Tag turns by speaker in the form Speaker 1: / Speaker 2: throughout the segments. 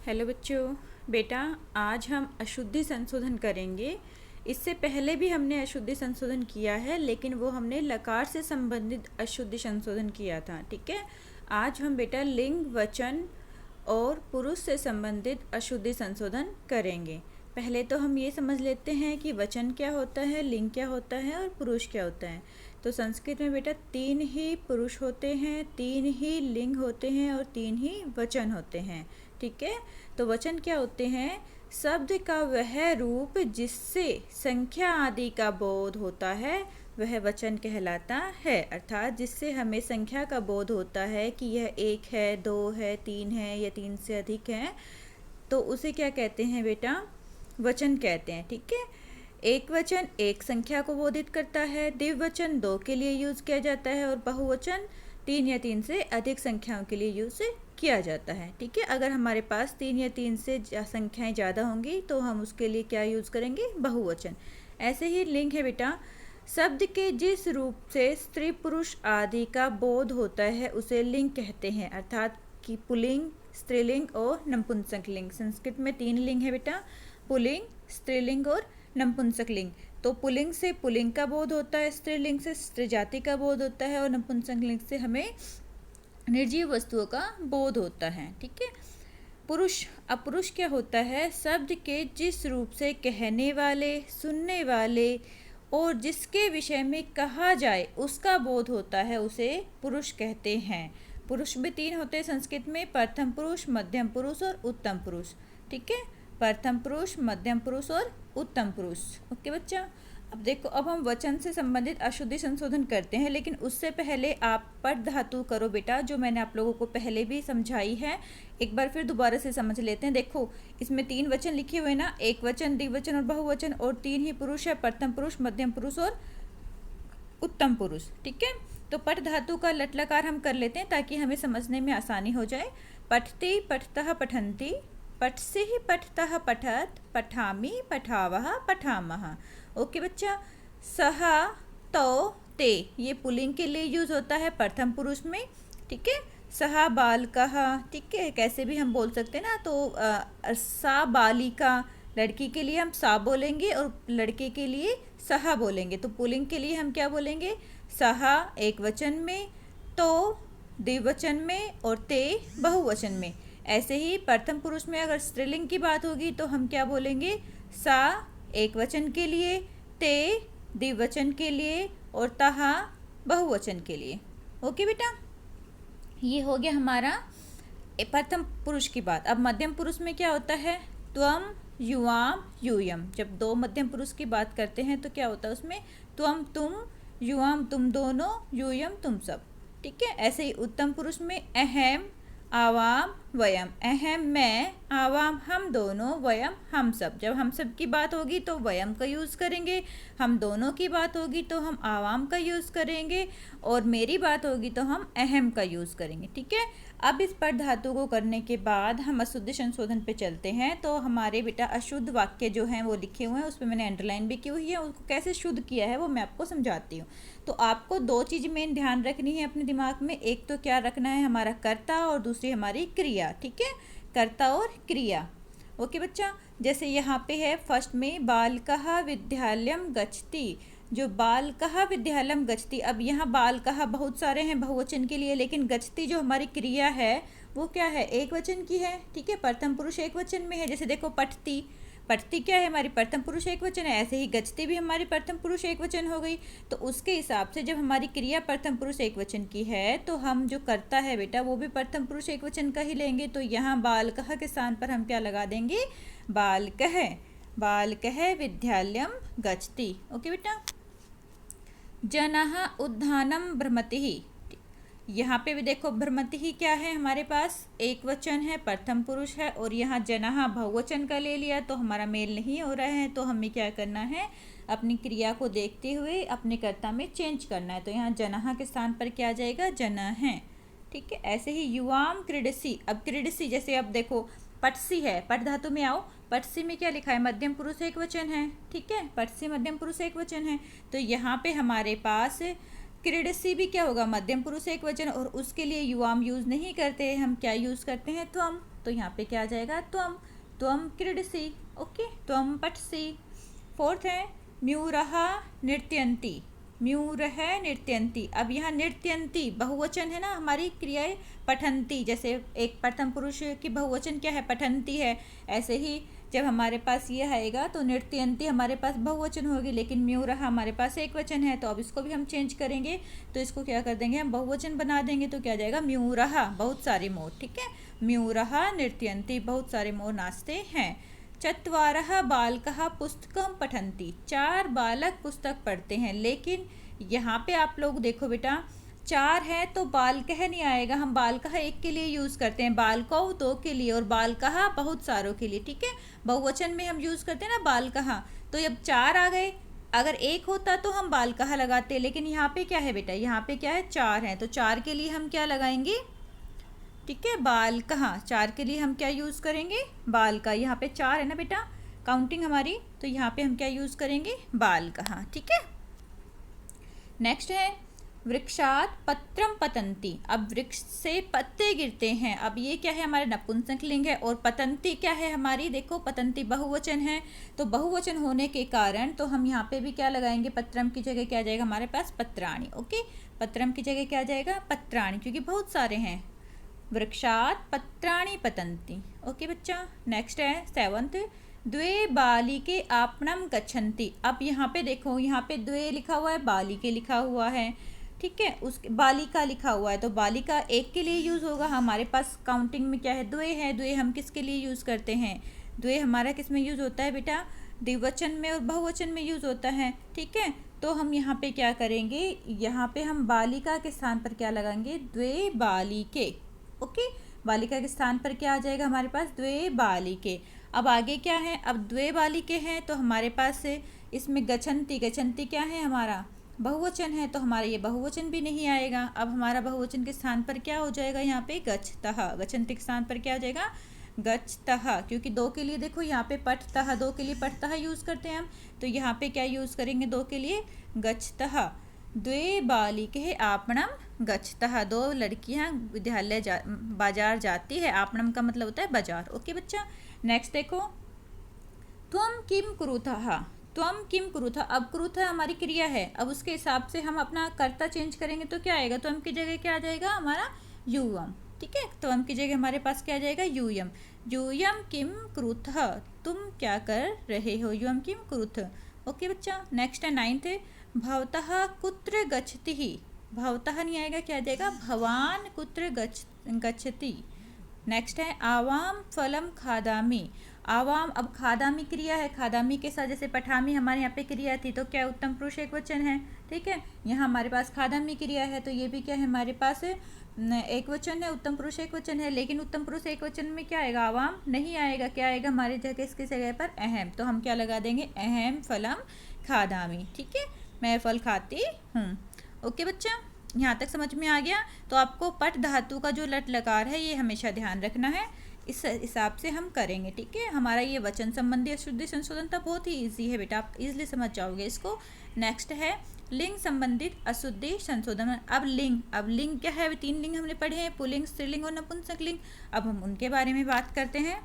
Speaker 1: Hello बच्चों। बेटा, आज हम अशुद्धि संशोधन करेंगे। इससे पहले भी हमने अशुद्धि संशोधन किया है, लेकिन वो हमने लकार से संबंधित अशुद्धि संशोधन किया था। ठीक है। आज हम बेटा लिंग, वचन और पुरुष से संबंधित अशुद्धि संशोधन करेंगे। पहले तो हम ये समझ लेते हैं कि वचन क्या होता है, लिंग क्या होता है और पुरुष क्या होता है। तो संस्कृत में बेटा 3 ही पुरुष होते हैं, 3 ही लिंग होते हैं और 3 ही वचन होते हैं। ठीक है। तो वचन क्या होते हैं? शब्द का वह रूप जिससे संख्या आदि का बोध होता है वह वचन कहलाता है। अर्थात जिससे हमें संख्या का बोध होता है कि यह 1 है, 2 है, 3 है या 3 से अधिक है, तो उसे क्या कहते हैं बेटा? वचन कहते हैं। ठीक है। एक वचन एक संख्या को बोधित करता है, द्विवचन 2 के लिए यूज किया जाता है और बहुवचन 3 या 3 से अधिक संख्याओं के लिए यूज किया जाता है। ठीक है। अगर हमारे पास 3 या 3 से संख्याएं ज़्यादा होंगी तो हम उसके लिए क्या यूज करेंगे? बहुवचन। ऐसे ही लिंग है बेटा, शब्द के जिस रूप से स्त्री पुरुष आदि का बोध होता है उसे लिंग कहते हैं। अर्थात कि पुल्लिंग, स्त्रीलिंग और नपुंसक लिंग। संस्कृत में 3 लिंग है बेटा, पुल्लिंग, स्त्रीलिंग और नपुंसक लिंग। तो पुल्लिंग से पुल्लिंग का बोध होता है, स्त्रीलिंग से स्त्री जाति का बोध होता है और नपुंसक लिंग से हमें निर्जीव वस्तुओं का बोध होता है। ठीक है। पुरुष, अपुरुष क्या होता है? शब्द के जिस रूप से कहने वाले, सुनने वाले और जिसके विषय में कहा जाए उसका बोध होता है उसे पुरुष कहते हैं। पुरुष भी 3 होते हैं संस्कृत में, प्रथम पुरुष, मध्यम पुरुष और उत्तम पुरुष। ठीक है। प्रथम पुरुष, मध्यम पुरुष और उत्तम पुरुष। ओके बच्चा। अब देखो, अब हम वचन से संबंधित अशुद्धि संशोधन करते हैं, लेकिन उससे पहले आप पठ धातु करो बेटा, जो मैंने आप लोगों को पहले भी समझाई है। एक बार फिर दोबारा से समझ लेते हैं। देखो, इसमें 3 वचन लिखे हुए ना, एक वचन, द्विवचन और बहुवचन, और 3 ही पुरुष है, प्रथम पुरुष, मध्यम पुरुष और उत्तम पुरुष। ठीक है। तो पठ धातु का लट लकार हम कर लेते हैं ताकि हमें समझने में आसानी हो जाए। पठति, पठतः, पठन्ति, पठसि, पठतः, पठत, पठामि, पठावः, पठामः। ओके बच्चा। सह, तो, ते, ये पुल्लिंग के लिए यूज होता है प्रथम पुरुष में। ठीक है। सह बालकः, ठीक है, कैसे भी हम बोल सकते हैं ना। तो सा बालिका, लड़की के लिए हम सा बोलेंगे और लड़के के लिए सहा बोलेंगे। तो पुल्लिंग के लिए हम क्या बोलेंगे? सहा एक वचन में, तो द्विवचन में और ते बहुवचन में। ऐसे ही प्रथम पुरुष में अगर स्त्रीलिंग की बात होगी तो हम क्या बोलेंगे? सा एक वचन के लिए, ते द्विवचन के लिए और तहा बहुवचन के लिए। ओके बेटा, ये हो गया हमारा प्रथम पुरुष की बात। अब मध्यम पुरुष में क्या होता है? त्वम, युवाम, यूयम। जब 2 मध्यम पुरुष की बात करते हैं तो क्या होता है उसमें? त्वम तुम, युवाम तुम दोनों, यूयम तुम सब। ठीक है। ऐसे ही उत्तम पुरुष में अहम, आवाम, वयम। अहम मैं, आवाम हम दोनों, वयम हम सब। जब हम सब की बात होगी तो वयम का यूज़ करेंगे, हम दोनों की बात होगी तो हम आवाम का यूज़ करेंगे, और मेरी बात होगी तो हम अहम का यूज़ करेंगे। ठीक है। अब इस पठ धातु को करने के बाद हम अशुद्धि संशोधन पे चलते हैं। तो हमारे बेटा अशुद्ध वाक्य जो हैं वो लिखे हुए हैं, उस पर मैंने अंडरलाइन भी की हुई है। उसको कैसे शुद्ध किया है वो मैं आपको समझाती हूँ। तो आपको 2 चीज़ मेन ध्यान रखनी है अपने दिमाग में। एक तो क्या रखना है? हमारा कर्ता, और दूसरी हमारी क्रिया। ठीक है। कर्ता और क्रिया। ओके बच्चा। जैसे यहाँ पे है फर्स्ट में, बालकः विद्यालयम गच्छति। जो बालकः विद्यालयम गच्छति, अब यहाँ बालकः बहुत सारे हैं बहुवचन के लिए, लेकिन गच्छति जो हमारी क्रिया है वो क्या है? एक वचन की है। ठीक है। प्रथम पुरुष एक वचन में है। जैसे देखो, पठती, पठती क्या है? हमारी प्रथम पुरुष एक वचन है। ऐसे ही गच्छति भी हमारी प्रथम पुरुष एक वचन हो गई। तो उसके हिसाब से जब हमारी क्रिया प्रथम पुरुष एक वचन की है तो हम जो करता है बेटा वो भी प्रथम पुरुष एक वचन का ही लेंगे। तो यहाँ बालकः के स्थान पर हम क्या लगा देंगे? बालकः। बालकः विद्यालयम गच्छति। ओके बेटा। जनः उद्यानं भ्रमति। यहाँ पे भी देखो, भ्रमति ही क्या है? हमारे पास एक वचन है, प्रथम पुरुष है, और यहाँ जनः बहुवचन का ले लिया तो हमारा मेल नहीं हो रहा है। तो हमें क्या करना है? अपनी क्रिया को देखते हुए अपने कर्ता में चेंज करना है। तो यहाँ जनः के स्थान पर क्या आ जाएगा? जनः है। ठीक है। ऐसे ही युवाम क्रीडसी। अब क्रीडसी, जैसे अब देखो पटसी है, पट धातु में आओ। पटसी में क्या लिखा है? मध्यम पुरुष एक वचन है। ठीक है। पटसी मध्यम पुरुष एक वचन है। तो यहाँ पे हमारे पास क्रीडसी भी क्या होगा? मध्यम पुरुष एक वचन, और उसके लिए युवाम यूज़ नहीं करते, हम क्या यूज़ करते हैं? त्वम। तो यहाँ पे क्या आ जाएगा, त्वम, त्वम क्रीडसी, ओके, त्वम पठसी। फोर्थ है म्यूरः नृत्यन्ति, म्यूरः नृत्यन्ति। अब यहाँ नृत्यन्ति बहुवचन है ना, हमारी क्रियाएं पठन्ति, जैसे एक प्रथम पुरुष की बहुवचन क्या है, पठन्ति है, ऐसे ही जब हमारे पास ये आएगा तो नृत्यन्ति हमारे पास बहुवचन होगी, लेकिन म्यूरः हमारे पास एक वचन है, तो अब इसको भी हम चेंज करेंगे, तो इसको क्या कर देंगे हम, बहुवचन बना देंगे, तो क्या जाएगा, म्यूरः, बहुत सारे मोर, ठीक है, म्यूरः नृत्यन्ति, बहुत सारे मोर नाचते हैं। चत्वारः बालकः पुस्तकं पठन्ति, 4 बालक पुस्तक पढ़ते हैं, लेकिन यहाँ पे आप लोग देखो बेटा, 4 है तो बालकः नहीं आएगा, हम बालकः एक के लिए यूज़ करते हैं, बालकौ 2 के लिए और बालकः बहुत सारों के लिए, ठीक है, बहुवचन में हम यूज़ करते हैं ना बालकः, तो अब 4 आ गए, अगर एक होता तो हम बालकः लगाते, लेकिन यहाँ पे क्या है बेटा, यहाँ पे क्या है, 4 है, तो 4 के लिए हम क्या लगाएंगे, ठीक है, बालकः, 4 के लिए हम क्या यूज़ करेंगे, बालका, यहाँ पे 4 है ना बेटा काउंटिंग हमारी, तो यहाँ पे हम क्या यूज़ करेंगे, बालकः, ठीक है। नेक्स्ट है वृक्षात पत्रम पतंती, अब वृक्ष से पत्ते गिरते हैं, अब ये क्या है, हमारे नपुंसकलिंग है, और पतंती क्या है हमारी, देखो पतंती बहुवचन है, तो बहुवचन होने के कारण तो हम यहाँ पे भी क्या लगाएंगे, पत्रम की जगह क्या आ जाएगा हमारे पास, पत्राणि, ओके, पत्रम की जगह क्या आ जाएगा, पत्राणि, क्योंकि बहुत सारे हैं, वृक्षात पत्राणि पतंती, ओके बच्चा। नेक्स्ट है 7th, द्वे बालिके आपणम गच्छन्ति, अब यहाँ पे देखो, यहाँ पे द्वे लिखा हुआ है, बालिके लिखा हुआ है, ठीक है, उस बालिका लिखा हुआ है, तो बालिका एक के लिए यूज़ होगा, हमारे पास काउंटिंग में क्या है, द्वे है, द्वे हम किसके लिए यूज़ करते हैं, द्वे हमारा किस में यूज़ होता है बेटा, द्विवचन में और बहुवचन में यूज़ होता है, ठीक है, तो हम यहाँ पे क्या करेंगे, यहाँ पे हम बालिका के स्थान पर क्या लगाएंगे, द्वे बालिके, ओके, बालिका के स्थान पर क्या आ जाएगा हमारे पास, द्वे बालिके। अब आगे क्या है, अब द्वे बालिके हैं तो हमारे पास इसमें गच्छन्ति, गच्छन्ति क्या है हमारा, बहुवचन है, तो हमारा ये बहुवचन भी नहीं आएगा, अब हमारा बहुवचन के स्थान पर क्या हो जाएगा, यहाँ पे गच्छतः, गच्छन्ति के स्थान पर क्या हो जाएगा, गच्छतः, क्योंकि 2 के लिए देखो यहाँ पे पठतः, 2 के लिए पठतः यूज़ करते हैं हम, तो यहाँ पे क्या यूज़ करेंगे 2 के लिए, गच्छतः। द्वे बालिके आपणम गच्छतः, 2 लड़कियां विद्यालय बाजार जाती है, आपणम का मतलब होता है बाजार, ओके बच्चा। नेक्स्ट देखो, त्वम किम कुरुतः, त्वम किम कुरुतः, अब कुरुतः हमारी क्रिया है, अब उसके हिसाब से हम अपना कर्ता चेंज करेंगे, तो क्या आएगा, त्वम की जगह क्या आ जाएगा हमारा, यूयम, ठीक है, त्वम की जगह हमारे पास क्या आ जाएगा, यूयम, यूयम किम कुरुतः, तुम क्या कर रहे हो, यूयम किम कुरुतः, ओके बच्चा। नेक्स्ट है 9th, भवतः कुत्र गच्छति, भवतः नहीं आएगा, क्या आ जाएगा, भवान कुत्र गच्छति। नेक्स्ट है आवाम फलम खादामी, आवाम, अब खादामी क्रिया है, खादामी के साथ जैसे पठामी हमारे यहाँ पे क्रिया थी, तो क्या उत्तम पुरुष एक वचन है, ठीक है, यहाँ हमारे पास खादामी क्रिया है, तो ये भी क्या है हमारे पास एक वचन है, उत्तम पुरुष एक वचन है, लेकिन उत्तम पुरुष एक वचन में क्या आएगा, आवाम नहीं आएगा, क्या आएगा हमारी जगह, इसकी जगह पर अहम, तो हम क्या लगा देंगे, अहम फलम खादामी, ठीक है, मैं फल खाती हूँ, ओके बच्चा, यहाँ तक समझ में आ गया। तो आपको पट धातु का जो लट लकार है ये हमेशा ध्यान रखना है, इस हिसाब से हम करेंगे, ठीक है, हमारा ये वचन संबंधी अशुद्धि संशोधन था, बहुत ही इजी है बेटा, आप इजीली समझ जाओगे इसको। नेक्स्ट है लिंग संबंधित अशुद्धि संशोधन, अब लिंग क्या है, 3 लिंग हमने पढ़े हैं, पुल्लिंग, स्त्रीलिंग और नपुंसकलिंग, अब हम उनके बारे में बात करते हैं।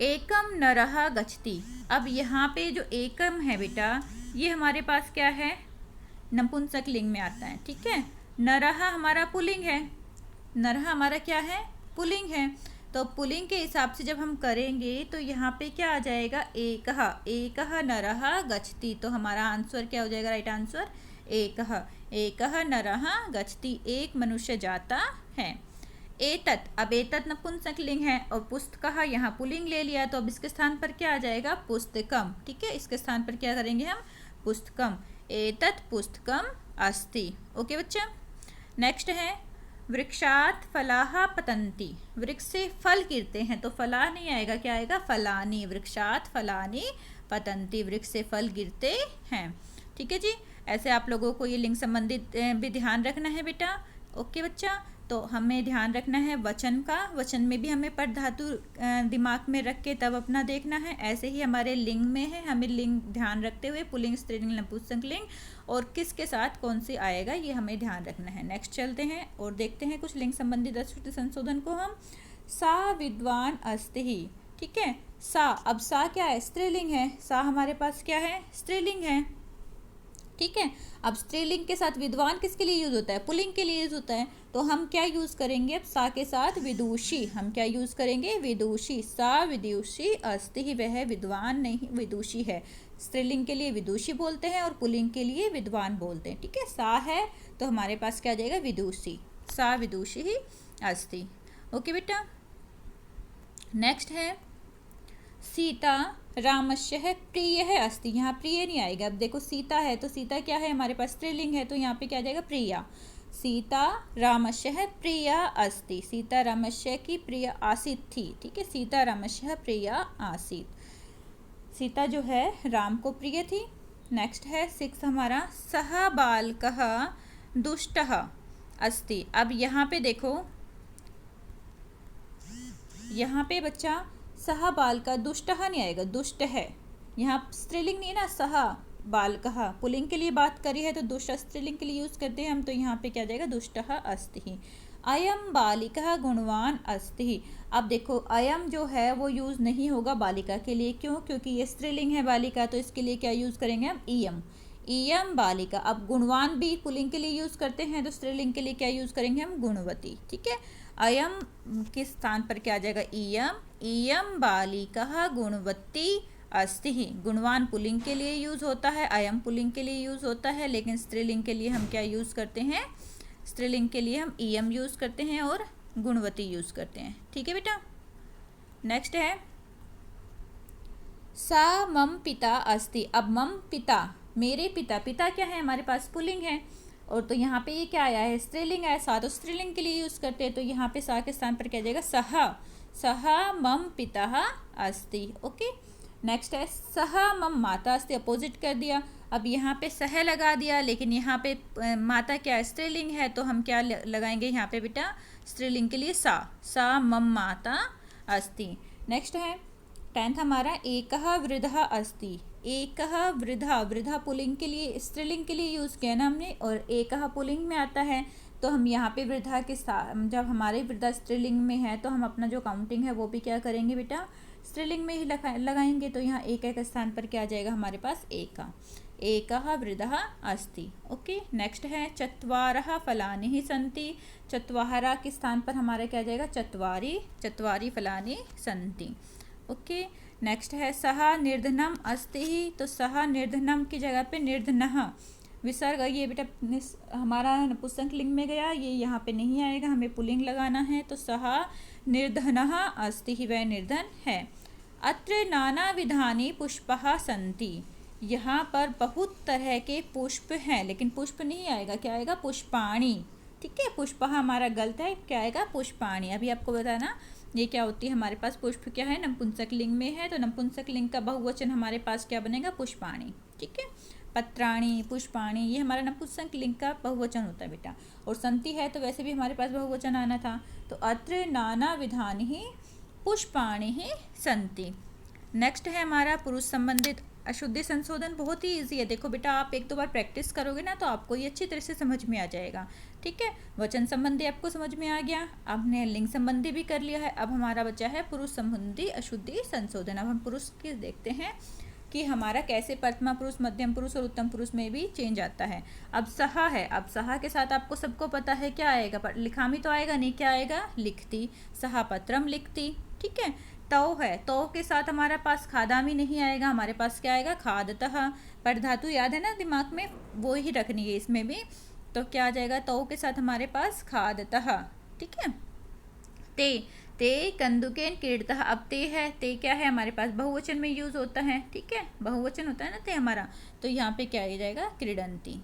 Speaker 1: एकम नरः गच्छति, अब यहाँ पे जो एकम है बेटा ये हमारे पास क्या है, नपुंसक लिंग में आता है, ठीक है, नरः हमारा पुल्लिंग है, नरः हमारा क्या है, पुल्लिंग है, तो पुल्लिंग के हिसाब से जब हम करेंगे तो यहाँ पे क्या आ जाएगा, एकः, एकः नरः गच्छति, तो हमारा आंसर क्या हो जाएगा, राइट आंसर एकः, एकः नरः गच्छति, एक मनुष्य जाता है। एतत्, अब एतत् नपुंसक लिंग है और पुस्तकः यहाँ पुल्लिंग ले लिया, तो अब इसके स्थान पर क्या आ जाएगा, पुस्तकम, ठीक है, इसके स्थान पर क्या करेंगे हम, पुस्तकम, एतत् पुस्तकम अस्ति, ओके बच्चा। नेक्स्ट है वृक्षात फलाः पतन्ति, वृक्ष से फल गिरते हैं, तो फला नहीं आएगा, क्या आएगा, फलानि, वृक्षात फलानि पतन्ति, वृक्ष से फल गिरते हैं, ठीक है जी। ऐसे आप लोगों को ये लिंग संबंधित भी ध्यान रखना है बेटा, ओके बच्चा। तो हमें ध्यान रखना है वचन का, वचन में भी हमें पट धातु दिमाग में रख के तब अपना देखना है, ऐसे ही हमारे लिंग में है, हमें लिंग ध्यान रखते हुए पुल्लिंग, स्त्रीलिंग, नपुंसकलिंग और किसके साथ कौन सी आएगा ये हमें ध्यान रखना है। नेक्स्ट चलते हैं और देखते हैं कुछ लिंग संबंधित अशुद्धि संशोधन को हम। सा विद्वान अस्ति। ठीक है, सा, अब सा क्या है, स्त्रीलिंग है, सा हमारे पास क्या है, स्त्रीलिंग है। ठीक है, अब स्त्रीलिंग के साथ विद्वान किसके लिए यूज होता है, पुल्लिंग के लिए यूज होता है, तो हम क्या यूज करेंगे, अब सा के साथ विदुषी, हम क्या यूज करेंगे, विदुषी। सा विदुषी अस्ति, वह विद्वान नहीं, विदुषी है। स्त्रीलिंग के लिए विदुषी बोलते हैं और पुल्लिंग के लिए विद्वान बोलते हैं। ठीक है, सा है तो हमारे पास क्या आ जाएगा, विदुषी, सा विदुषी ही अस्ति। ओके बेटा, नेक्स्ट है सीता रामस्य है प्रिय है अस्ति। यहाँ प्रिय नहीं आएगा, अब देखो सीता है तो सीता क्या है हमारे पास, स्त्रीलिंग है, तो यहाँ पे क्या आ जाएगा, प्रिया। सीता रामस्य है प्रिया अस्ति, सीता रामस्य की प्रिय आसीत थी। ठीक है, सीता रामस्य प्रिया आसीत, सीता जो है राम को प्रिय थी। नेक्स्ट है 6 हमारा, सह बालकः दुष्टः अस्ति। अब यहाँ पे देखो, यहाँ पे बच्चा सह बालका, दुष्टः नहीं आएगा, दुष्ट है, यहाँ स्त्रीलिंग नहीं है ना, सह बालकः पुल्लिंग के लिए बात करी है तो दुष्ट स्त्रीलिंग के लिए यूज करते हैं हम, तो यहाँ पे क्या जाएगा, दुष्टः अस्ति। अयम बालिका गुणवान अस्ति। अब देखो अयम जो है वो यूज नहीं होगा बालिका के लिए, क्यों, क्योंकि ये स्त्रीलिंग है बालिका, तो इसके लिए क्या यूज करेंगे हम, इयम। इयम बालिका, अब गुणवान भी पुल्लिंग के लिए यूज करते हैं, तो स्त्रीलिंग के लिए क्या यूज करेंगे हम, गुणवती। ठीक है, अयम किस स्थान पर क्या आ जाएगा, इयम। इयम बालिका गुणवती अस्ति। गुणवान पुल्लिंग के लिए यूज होता है, अयम पुल्लिंग के लिए यूज होता है, लेकिन स्त्रीलिंग के लिए हम क्या यूज करते हैं, स्त्रीलिंग के लिए हम इयम यूज करते हैं और गुणवती यूज करते हैं। ठीक है बेटा, नेक्स्ट है सा मम पिता अस्ति। अब मम पिता, मेरे पिता, पिता क्या है हमारे पास, पुल्लिंग है, और तो यहाँ पे ये क्या आया है, स्त्रीलिंग आया, सा तो स्त्रीलिंग के लिए यूज करते हैं, तो यहाँ पे सा के स्थान पर क्या जाएगा, सह। सह मम पिता अस्ति। ओके, नेक्स्ट है सह मम माता अस्ति, अपोजिट कर दिया। अब यहाँ पे सह लगा दिया, लेकिन यहाँ पे माता क्या है, स्त्रीलिंग है, तो हम क्या लगाएंगे यहाँ पे बेटा, स्त्रीलिंग के लिए सा, सा मम माता अस्ति। नेक्स्ट है 10th हमारा एकः वृद्धः अस्ति। एकः वृद्धा, वृद्धा पुल्लिंग के लिए, स्त्रीलिंग के लिए यूज़ किया ना हमने, और एकः पुल्लिंग में आता है, तो हम यहाँ पे वृद्धा के साथ, जब हमारे वृद्धा स्त्रीलिंग में है तो हम अपना जो काउंटिंग है वो भी क्या करेंगे बेटा, स्त्रीलिंग में ही लगाएंगे, तो यहाँ एक एक स्थान पर क्या आ जाएगा हमारे पास, एका। एकः वृद्धः अस्ति। ओके, नेक्स्ट है चत्वारः फलानि ही सन्ति। चत्वारः के स्थान पर हमारा क्या आ जाएगा, चत्वारि, चत्वारि फलानि सन्ति। ओके, नेक्स्ट है सह निर्धनम अस्ति ही, तो सह निर्धनम की जगह पे निर्धनः विसर्ग, ये बेटा हमारा नपुंसक लिंग में गया, ये यहाँ पे नहीं आएगा, हमें पुल्लिंग लगाना है, तो सह निर्धनः अस्ति ही, वह निर्धन है। अत्र नाना विधानि पुष्पः सन्ति। यहाँ पर बहुत तरह के पुष्प हैं, लेकिन पुष्प नहीं आएगा, क्या आएगा, पुष्पाणि। ठीक है, पुष्प हमारा गलत है, क्या आएगा, पुष्पाणि। अभी आपको बताना ये क्या होती है, हमारे पास पुष्प क्या है, नपुंसक लिंग में है, तो नपुंसक लिंग का बहुवचन हमारे पास क्या बनेगा, पुष्पाणि। ठीक है, पत्राणि, पुष्पाणि, ये हमारा नपुंसक लिंग का बहुवचन होता है बेटा, और संति है तो वैसे भी हमारे पास बहुवचन आना था, तो अत्र नाना विधानि ही पुष्पाणि ही सन्ति। नेक्स्ट है हमारा पुरुष संबंधित अशुद्धि संशोधन, बहुत ही इजी है। देखो बेटा, आप एक दो बार प्रैक्टिस करोगे ना तो आपको ये अच्छी तरह से समझ में आ जाएगा। ठीक है, वचन संबंधी आपको समझ में आ गया, अब हमने लिंग संबंधी भी कर लिया है, अब हमारा बचा है पुरुष संबंधी अशुद्धि संशोधन। अब हम पुरुष के देखते हैं कि हमारा कैसे प्रथमा पुरुष, मध्यम पुरुष और उत्तम पुरुष में भी चेंज आता है। अब सहा है, अब सहा के साथ आपको सबको पता है क्या आएगा, पर लिखामी तो आएगा नहीं, क्या आएगा, लिखती, सहा पत्रम लिखती। ठीक है, तो है, तो के साथ हमारे पास खादामी नहीं आएगा, हमारे पास क्या आएगा, खादतः। पर धातु याद है ना दिमाग में, वो ही रखनी है इसमें भी, तो क्या आ जाएगा, तो के साथ हमारे पास खादतः। ठीक है, ते कंदुकेन क्रीडतः। अब ते है, ते क्या है हमारे पास, बहुवचन में यूज होता है। ठीक है, बहुवचन होता है ना ते हमारा, तो यहाँ पे क्या आ जाएगा, क्रीडंती।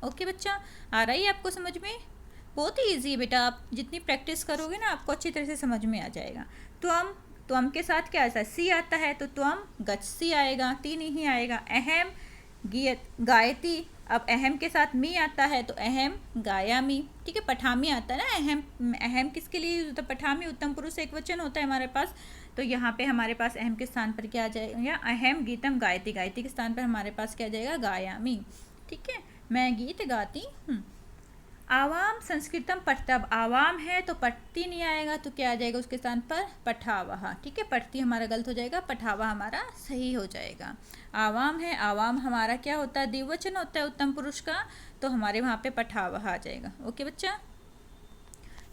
Speaker 1: ओके बच्चा, आ रहा है आपको समझ में, बहुत ही ईजी है बेटा, आप जितनी प्रैक्टिस करोगे ना आपको अच्छी तरह से समझ में आ जाएगा। त्वम के साथ क्या आता है, सी आता है, तो त्वम गच्छसी आएगा, ती नहीं आएगा। अहम गायती, अब अहम के साथ मी आता है तो अहम गायामी। ठीक है, पठामी आता है ना, अहम किसके लिए यूज होता है, पठामी, उत्तम पुरुष एक वचन होता है हमारे पास, तो यहाँ पे हमारे पास अहम के स्थान पर क्या आ जाएगा, अहम गीतम गायती, गायती के स्थान पर हमारे पास क्या आ जाएगा, गायामी। ठीक है, मैं गीत गाती हूँ। आवाम संस्कृतम पठता, अब आवाम है तो पठती नहीं आएगा, तो क्या आ जाएगा उसके स्थान पर पठावह। ठीक है, पठती हमारा गलत हो जाएगा, पठावा हमारा सही हो जाएगा। आवाम है, आवाम हमारा क्या होता है, द्विवचन होता है उत्तम पुरुष का, तो हमारे वहाँ पे पठावह आ जाएगा। ओके बच्चा।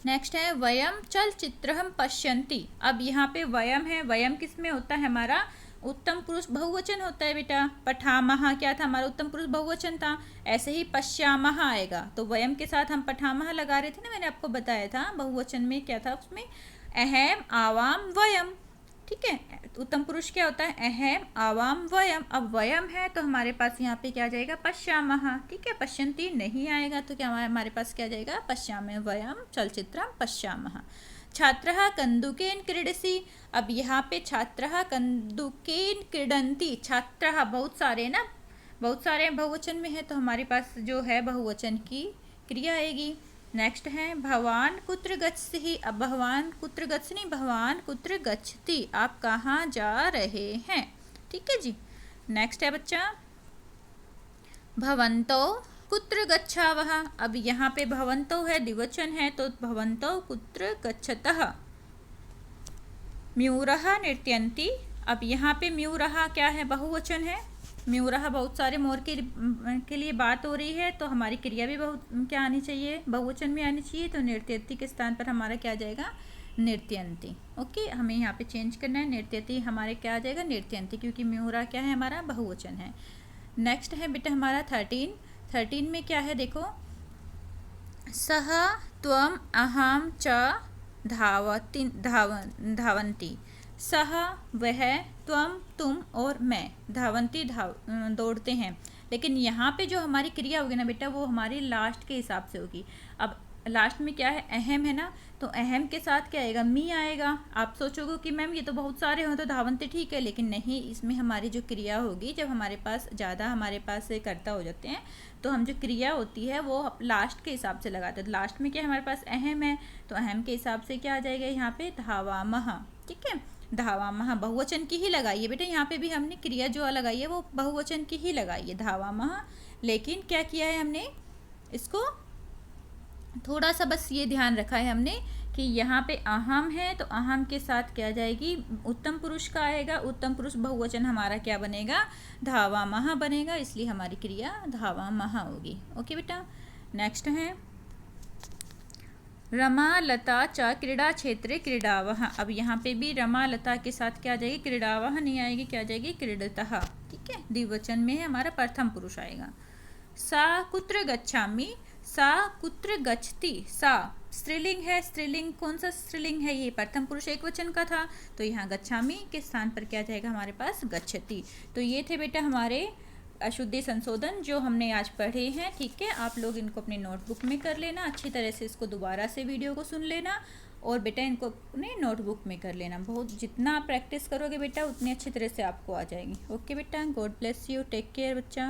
Speaker 1: नेक्स्ट है वयम चलचित्रम पश्यन्ति। अब यहाँ पे वयम है, वयम किस में होता है, हमारा उत्तम पुरुष बहुवचन होता है बेटा। पठामह क्या था, हमारा उत्तम पुरुष बहुवचन था। ऐसे ही पश्यामह आएगा, तो वयम के साथ हम पठामह लगा रहे थे ना, मैंने आपको बताया था बहुवचन में क्या था, उसमें अहम आवाम वयम। ठीक है, उत्तम पुरुष क्या होता है, अहम आवाम वयम। अब वयम है तो हमारे पास यहाँ पे क्या आ जाएगा, पश्यामह। ठीक है, पश्यन्ति नहीं आएगा, तो क्या हमारे पास क्या आ जाएगा, पश्यामः वयम चलचित्रम पश्यामः। छात्रः कन्दुकेन क्रीडसि। अब यहाँ पे छात्रः कन्दुकेन क्रीडन्ति, छात्रः बहुत सारे ना, बहुत सारे बहुवचन में है, तो हमारे पास जो है बहुवचन की क्रिया आएगी। नेक्स्ट है भवान कुत्र गच्छति। अब भवान कुत्र गच्छ नहीं, भवान कुत्र गच्छति, आप कहाँ जा रहे हैं। ठीक है जी। नेक्स्ट है बच्चा भवन्तो कुत्र गच्छावः। अब यहाँ पे भवन्तो है, द्विवचन है, तो भवन्तो कुत्र गच्छतः। म्यूरः नृत्यन्ति। अब यहाँ पे म्यूरः क्या है, बहुवचन है। म्यूरः बहुत सारे मोर के लिए बात हो रही है, तो हमारी क्रिया भी बहुत क्या आनी चाहिए, बहुवचन में आनी चाहिए, तो नृत्यति के स्थान पर हमारा क्या आ जाएगा, नृत्यन्ति। ओके, हमें यहाँ पे चेंज करना है, नृत्यति हमारे क्या आ जाएगा, नृत्यन्ति, क्योंकि म्यूरा क्या है, हमारा बहुवचन है। नेक्स्ट है बेटा हमारा 13 में क्या है, देखो सह त्वम अहम च धावन्ति। सह वह, त्वम तुम, और मैं, धावन्ति दौड़ते हैं। लेकिन यहाँ पे जो हमारी क्रिया होगी ना बेटा, वो हमारी लास्ट के हिसाब से होगी। अब लास्ट में क्या है, अहम है ना, तो अहम के साथ क्या आएगा, मी आएगा। आप सोचोगे कि मैम ये तो बहुत सारे हो तो धावन्ति ठीक है, लेकिन नहीं, इसमें हमारी जो क्रिया होगी, जब हमारे पास ज़्यादा हमारे पास कर्ता हो जाते हैं, तो हम जो क्रिया होती है वो लास्ट के हिसाब से लगाते हैं। तो लास्ट में क्या हमारे पास अहम है, तो अहम के हिसाब से क्या आ जाएगा यहाँ पे, धावामः। ठीक है, धावामः बहुवचन की ही लगाइए बेटा, यहाँ पे भी हमने क्रिया जो लगाई है वो बहुवचन की ही लगाई है, धावामः। लेकिन क्या किया है हमने, इसको थोड़ा सा बस ये ध्यान रखा है हमने कि यहाँ पे अहम है, तो अहम के साथ क्या जाएगी, उत्तम पुरुष का आएगा। उत्तम पुरुष बहुवचन हमारा क्या बनेगा, धावामः बनेगा, इसलिए हमारी क्रिया धावामः होगी। ओके बेटा। नेक्स्ट है रमा लता च क्रीड़ा क्षेत्रे क्रीडावः। अब यहाँ पे भी रमा लता के साथ क्या आ जाएगी, क्रीडावः नहीं आएगी, क्या आ जाएगी, क्रीडतः। ठीक है, द्विवचन में है, हमारा प्रथम पुरुष आएगा। सा कुत्र गच्छामि, सा कुत्र गच्छति। सा स्त्रीलिंग है, स्त्रीलिंग कौन सा स्त्रीलिंग है, ये प्रथम पुरुष एक वचन का था, तो यहाँ गच्छामि के स्थान पर क्या जाएगा हमारे पास, गच्छति। तो ये थे बेटा हमारे अशुद्धि संशोधन जो हमने आज पढ़े हैं। ठीक है, आप लोग इनको अपनी नोटबुक में कर लेना, अच्छी तरह से इसको दोबारा से वीडियो को सुन लेना, और बेटा इनको अपने नोटबुक में कर लेना। बहुत जितना आप प्रैक्टिस करोगे बेटा, उतनी अच्छी तरह से आपको आ जाएगी। ओके बेटा, God bless you, take care बच्चा।